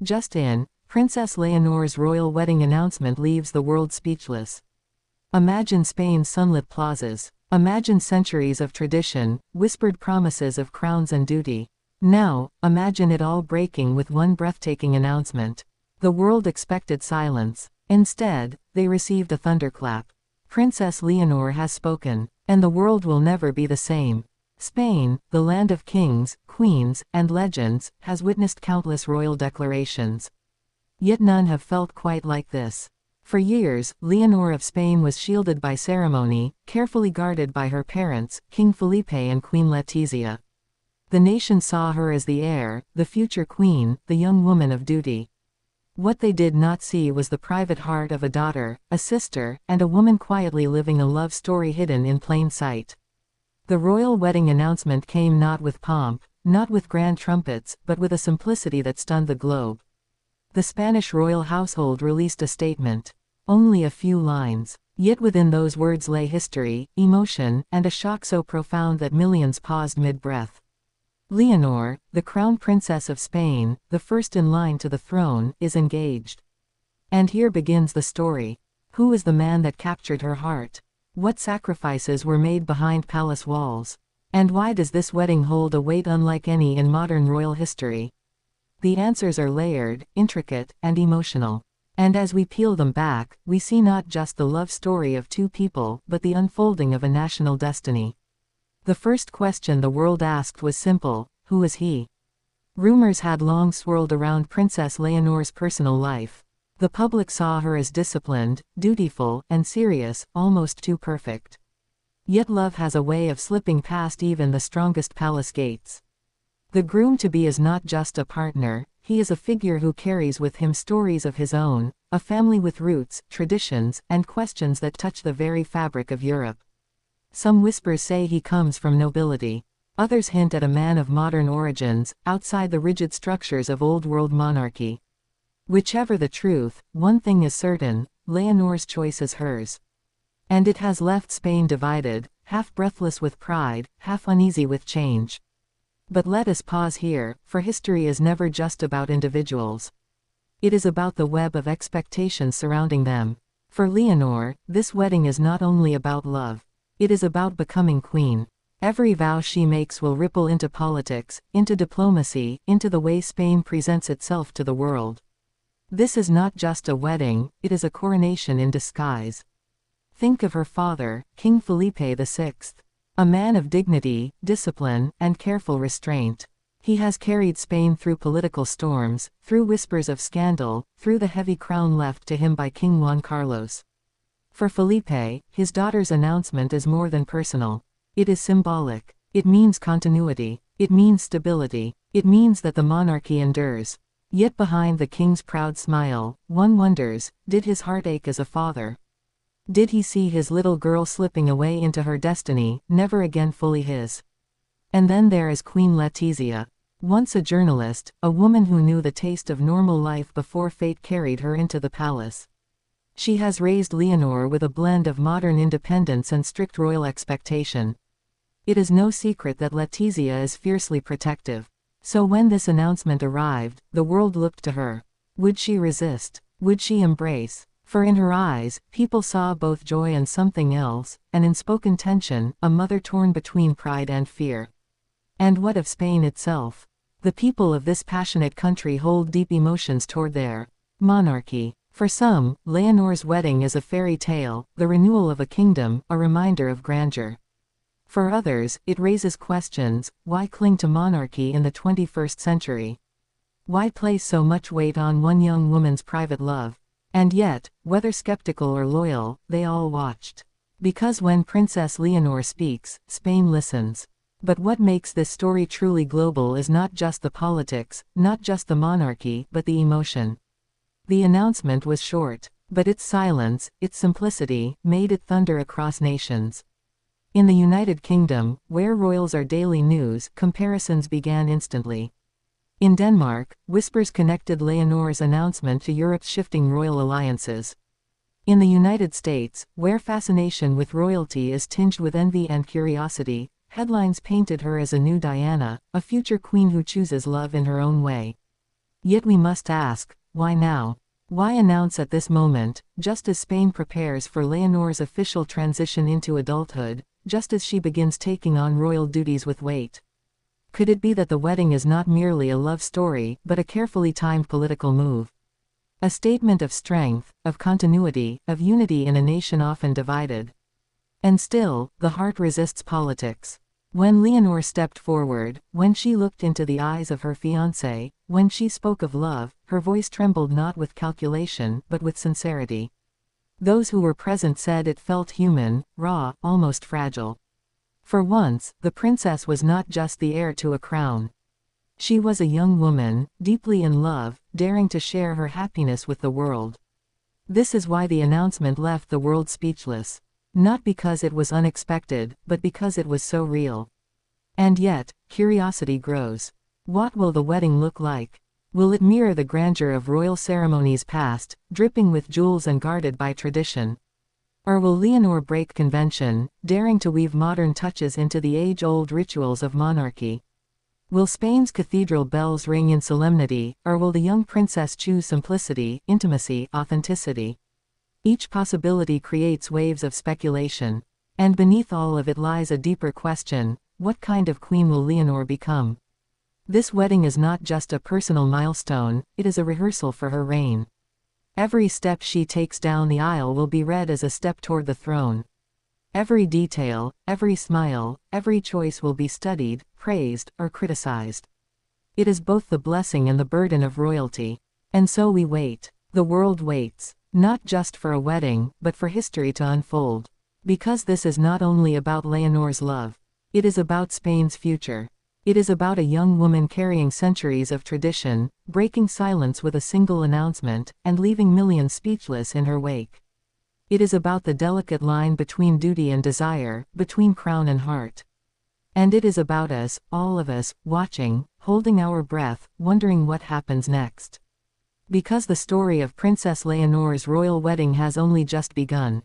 Just in, Princess Leonor's royal wedding announcement leaves the world speechless. Imagine Spain's sunlit plazas. Imagine centuries of tradition, whispered promises of crowns and duty. Now, imagine it all breaking with one breathtaking announcement. The world expected silence. Instead, they received a thunderclap. Princess Leonor has spoken, and the world will never be the same. Spain, the land of kings, queens, and legends, has witnessed countless royal declarations. Yet none have felt quite like this. For years, Leonor of Spain was shielded by ceremony, carefully guarded by her parents, King Felipe and Queen Letizia. The nation saw her as the heir, the future queen, the young woman of duty. What they did not see was the private heart of a daughter, a sister, and a woman quietly living a love story hidden in plain sight. The royal wedding announcement came not with pomp, not with grand trumpets, but with a simplicity that stunned the globe. The Spanish royal household released a statement. Only a few lines. Yet within those words lay history, emotion, and a shock so profound that millions paused mid-breath. Leonor, the crown princess of Spain, the first in line to the throne, is engaged. And here begins the story. Who is the man that captured her heart? What sacrifices were made behind palace walls? And why does this wedding hold a weight unlike any in modern royal history? The answers are layered, intricate, and emotional. And as we peel them back, we see not just the love story of two people, but the unfolding of a national destiny. The first question the world asked was simple: who is he? Rumors had long swirled around Princess Leonor's personal life. The public saw her as disciplined, dutiful, and serious, almost too perfect. Yet love has a way of slipping past even the strongest palace gates. The groom-to-be is not just a partner, he is a figure who carries with him stories of his own, a family with roots, traditions, and questions that touch the very fabric of Europe. Some whispers say he comes from nobility. Others hint at a man of modern origins, outside the rigid structures of old-world monarchy. Whichever the truth, one thing is certain: Leonor's choice is hers. And it has left Spain divided, half breathless with pride, half uneasy with change. But let us pause here, for history is never just about individuals. It is about the web of expectations surrounding them. For Leonor, this wedding is not only about love. It is about becoming queen. Every vow she makes will ripple into politics, into diplomacy, into the way Spain presents itself to the world. This is not just a wedding, it is a coronation in disguise. Think of her father, King Felipe VI. A man of dignity, discipline, and careful restraint. He has carried Spain through political storms, through whispers of scandal, through the heavy crown left to him by King Juan Carlos. For Felipe, his daughter's announcement is more than personal. It is symbolic. It means continuity. It means stability. It means that the monarchy endures. Yet behind the king's proud smile, one wonders, did his heart ache as a father? Did he see his little girl slipping away into her destiny, never again fully his? And then there is Queen Letizia. Once a journalist, a woman who knew the taste of normal life before fate carried her into the palace. She has raised Leonor with a blend of modern independence and strict royal expectation. It is no secret that Letizia is fiercely protective. So when this announcement arrived, the world looked to her. Would she resist? Would she embrace? For in her eyes, people saw both joy and something else, an unspoken tension, a mother torn between pride and fear. And what of Spain itself? The people of this passionate country hold deep emotions toward their monarchy. For some, Leonor's wedding is a fairy tale, the renewal of a kingdom, a reminder of grandeur. For others, it raises questions: why cling to monarchy in the 21st century? Why place so much weight on one young woman's private love? And yet, whether skeptical or loyal, they all watched. Because when Princess Leonor speaks, Spain listens. But what makes this story truly global is not just the politics, not just the monarchy, but the emotion. The announcement was short, but its silence, its simplicity, made it thunder across nations. In the United Kingdom, where royals are daily news, comparisons began instantly. In Denmark, whispers connected Leonor's announcement to Europe's shifting royal alliances. In the United States, where fascination with royalty is tinged with envy and curiosity, headlines painted her as a new Diana, a future queen who chooses love in her own way. Yet we must ask, why now? Why announce at this moment, just as Spain prepares for Leonor's official transition into adulthood, just as she begins taking on royal duties with weight? Could it be that the wedding is not merely a love story, but a carefully timed political move? A statement of strength, of continuity, of unity in a nation often divided. And still, the heart resists politics. When Leonor stepped forward, when she looked into the eyes of her fiancé, when she spoke of love, her voice trembled not with calculation, but with sincerity. Those who were present said it felt human, raw, almost fragile. For once, the princess was not just the heir to a crown. She was a young woman, deeply in love, daring to share her happiness with the world. This is why the announcement left the world speechless. Not because it was unexpected, but because it was so real. And yet, curiosity grows. What will the wedding look like? Will it mirror the grandeur of royal ceremonies past, dripping with jewels and guarded by tradition? Or will Leonor break convention, daring to weave modern touches into the age-old rituals of monarchy? Will Spain's cathedral bells ring in solemnity, or will the young princess choose simplicity, intimacy, authenticity? Each possibility creates waves of speculation. And beneath all of it lies a deeper question: what kind of queen will Leonor become? This wedding is not just a personal milestone, it is a rehearsal for her reign. Every step she takes down the aisle will be read as a step toward the throne. Every detail, every smile, every choice will be studied, praised, or criticized. It is both the blessing and the burden of royalty. And so we wait. The world waits. Not just for a wedding, but for history to unfold. Because this is not only about Leonor's love. It is about Spain's future. It is about a young woman carrying centuries of tradition, breaking silence with a single announcement, and leaving millions speechless in her wake. It is about the delicate line between duty and desire, between crown and heart. And it is about us, all of us, watching, holding our breath, wondering what happens next. Because the story of Princess Leonor's royal wedding has only just begun.